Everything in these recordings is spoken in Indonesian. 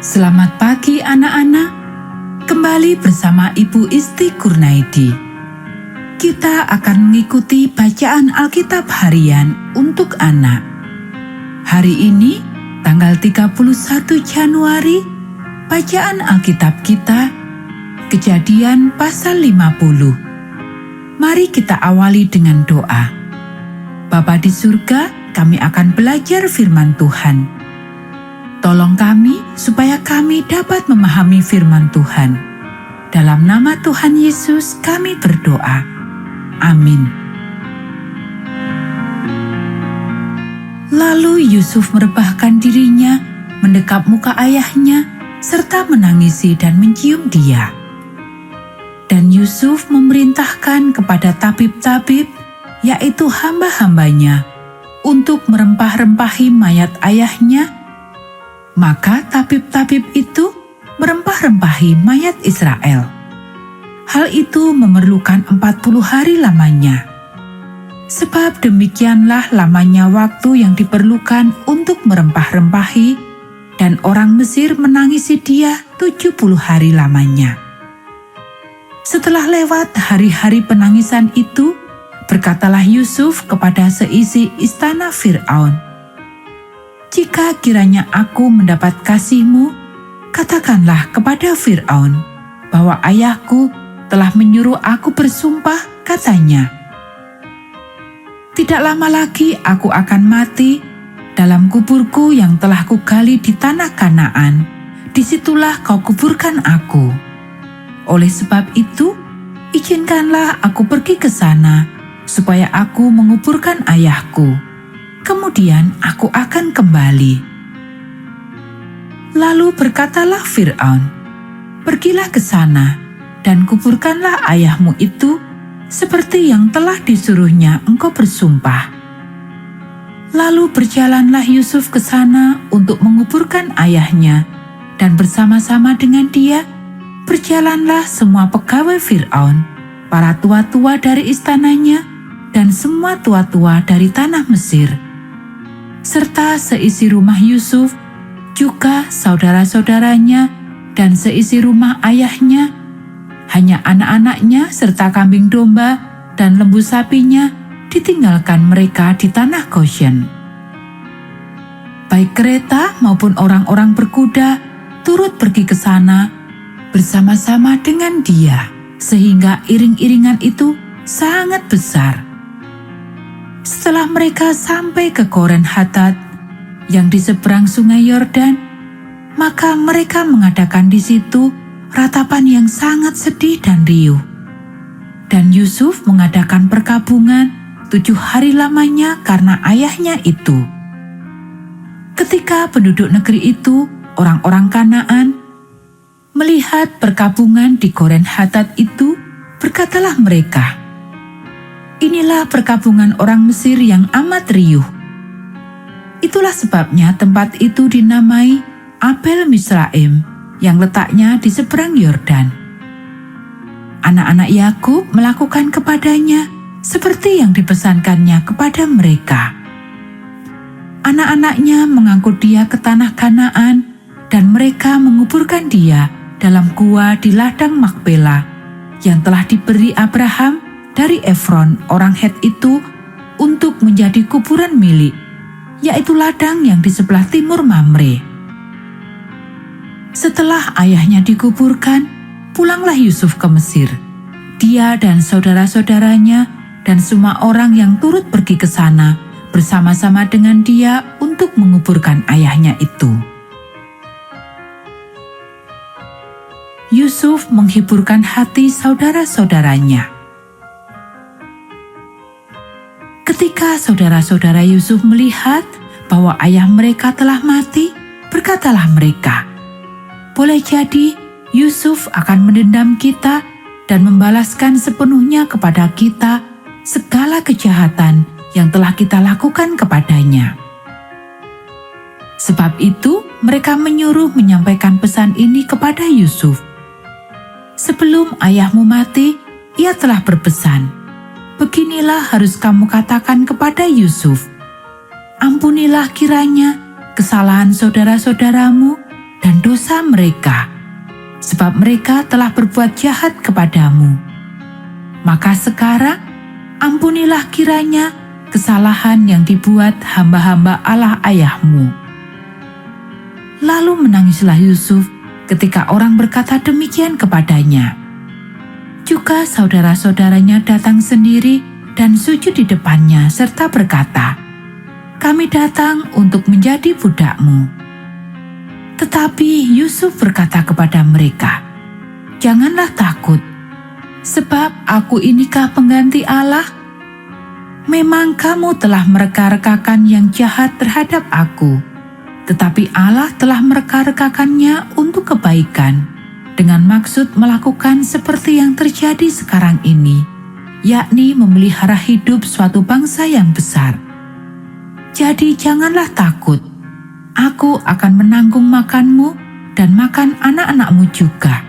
Selamat pagi anak-anak, kembali bersama Ibu Isti Kurnaidi. Kita akan mengikuti bacaan Alkitab harian untuk anak. Hari ini, tanggal 31 Januari, bacaan Alkitab kita, Kejadian pasal 50. Mari kita awali dengan doa. Bapa di surga, kami akan belajar firman Tuhan. Tolong kami supaya kami dapat memahami firman Tuhan. Dalam nama Tuhan Yesus kami berdoa. Amin. Lalu Yusuf merebahkan dirinya, mendekap muka ayahnya, serta menangisi dan mencium dia. Dan Yusuf memerintahkan kepada tabib-tabib, yaitu hamba-hambanya, untuk merempah-rempahi mayat ayahnya. Maka tabib-tabib itu merempah-rempahi mayat Israel. Hal itu memerlukan 40 hari lamanya. Sebab demikianlah lamanya waktu yang diperlukan untuk merempah-rempahi, dan orang Mesir menangisi dia 70 hari lamanya. Setelah lewat hari-hari penangisan itu, berkatalah Yusuf kepada seisi istana Fir'aun, "Jika kiranya aku mendapat kasih-Mu, katakanlah kepada Fir'aun bahwa ayahku telah menyuruh aku bersumpah," katanya. "Tidak lama lagi aku akan mati dalam kuburku yang telah kugali di tanah Kanaan. Disitulah kau kuburkan aku. Oleh sebab itu, izinkanlah aku pergi ke sana supaya aku menguburkan ayahku. Kemudian aku akan kembali." Lalu berkatalah Fir'aun, "Pergilah ke sana dan kuburkanlah ayahmu itu seperti yang telah disuruhnya engkau bersumpah." Lalu berjalanlah Yusuf ke sana untuk menguburkan ayahnya, dan bersama-sama dengan dia berjalanlah semua pegawai Fir'aun, para tua-tua dari istananya, dan semua tua-tua dari tanah Mesir, serta seisi rumah Yusuf, juga saudara-saudaranya dan seisi rumah ayahnya. Hanya anak-anaknya serta kambing domba dan lembu sapinya ditinggalkan mereka di tanah Goshen. Baik kereta maupun orang-orang berkuda turut pergi ke sana bersama-sama dengan dia, sehingga iring-iringan itu sangat besar. Setelah mereka sampai ke Koren Hatat yang di seberang sungai Yordan, maka mereka mengadakan di situ ratapan yang sangat sedih dan riuh. Dan Yusuf mengadakan perkabungan 7 hari lamanya karena ayahnya itu. Ketika penduduk negeri itu, orang-orang Kanaan, melihat perkabungan di Koren Hatat itu, berkatalah mereka, "Inilah perkabungan orang Mesir yang amat riuh." Itulah sebabnya tempat itu dinamai Abel Misraim, yang letaknya di seberang Yordan. Anak-anak Yakub melakukan kepadanya seperti yang dipesankannya kepada mereka. Anak-anaknya mengangkut dia ke tanah Kanaan, dan mereka menguburkan dia dalam gua di ladang Makpela yang telah diberi Abraham dari Efron orang Het itu untuk menjadi kuburan milik, yaitu ladang yang di sebelah timur Mamre. Setelah ayahnya dikuburkan, pulanglah Yusuf ke Mesir, dia dan saudara-saudaranya dan semua orang yang turut pergi ke sana bersama-sama dengan dia untuk menguburkan ayahnya itu. Yusuf menghiburkan hati saudara-saudaranya. Ketika saudara-saudara Yusuf melihat bahwa ayah mereka telah mati, berkatalah mereka, "Boleh jadi Yusuf akan mendendam kita dan membalaskan sepenuhnya kepada kita segala kejahatan yang telah kita lakukan kepadanya." Sebab itu mereka menyuruh menyampaikan pesan ini kepada Yusuf. "Sebelum ayahmu mati, ia telah berpesan, 'Beginilah harus kamu katakan kepada Yusuf, ampunilah kiranya kesalahan saudara-saudaramu dan dosa mereka, sebab mereka telah berbuat jahat kepadamu. Maka sekarang ampunilah kiranya kesalahan yang dibuat hamba-hamba Allah ayahmu." Lalu menangislah Yusuf ketika orang berkata demikian kepadanya. Juga saudara-saudaranya datang sendiri dan sujud di depannya serta berkata, "Kami datang untuk menjadi budakmu." Tetapi Yusuf berkata kepada mereka, "Janganlah takut, sebab aku inikah pengganti Allah? Memang kamu telah mereka-rekakan yang jahat terhadap aku, tetapi Allah telah mereka-rekakannya untuk kebaikan, dengan maksud melakukan seperti yang terjadi sekarang ini, yakni memelihara hidup suatu bangsa yang besar. Jadi janganlah takut, aku akan menanggung makanmu dan makan anak-anakmu juga."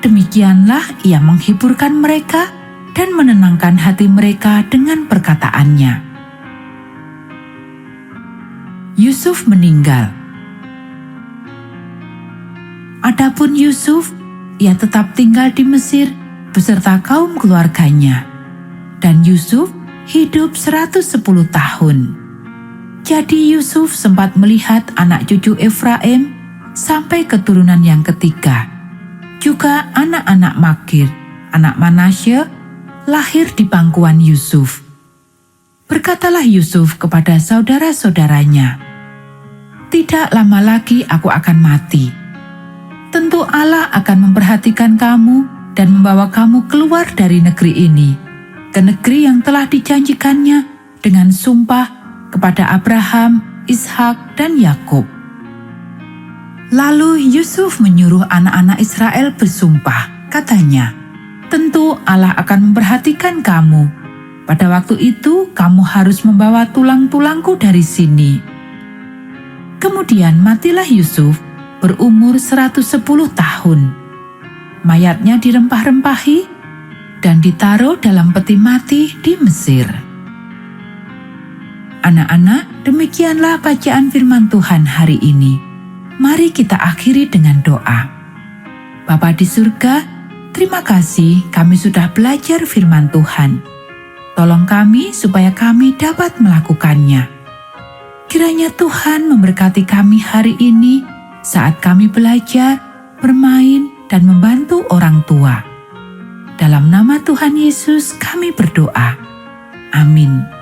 Demikianlah ia menghiburkan mereka dan menenangkan hati mereka dengan perkataannya. Yusuf meninggal. Adapun Yusuf, ia tetap tinggal di Mesir beserta kaum keluarganya. Dan Yusuf hidup 110 tahun. Jadi Yusuf sempat melihat anak cucu Efraim sampai keturunan yang ketiga. Juga anak-anak Makir, anak Manasye, lahir di pangkuan Yusuf. Berkatalah Yusuf kepada saudara-saudaranya, "Tidak lama lagi aku akan mati. Tentu Allah akan memperhatikan kamu dan membawa kamu keluar dari negeri ini, ke negeri yang telah dijanjikannya dengan sumpah kepada Abraham, Ishak, dan Yakub." Lalu Yusuf menyuruh anak-anak Israel bersumpah, katanya, "Tentu Allah akan memperhatikan kamu. Pada waktu itu kamu harus membawa tulang-tulangku dari sini." Kemudian matilah Yusuf berumur 110 tahun. Mayatnya dirempah-rempahi dan ditaruh dalam peti mati di Mesir. Anak-anak, demikianlah bacaan firman Tuhan hari ini. Mari kita akhiri dengan doa. Bapa di surga, terima kasih kami sudah belajar firman Tuhan. Tolong kami supaya kami dapat melakukannya. Kiranya Tuhan memberkati kami hari ini saat kami belajar, bermain, dan membantu orang tua. Dalam nama Tuhan Yesus kami berdoa. Amin.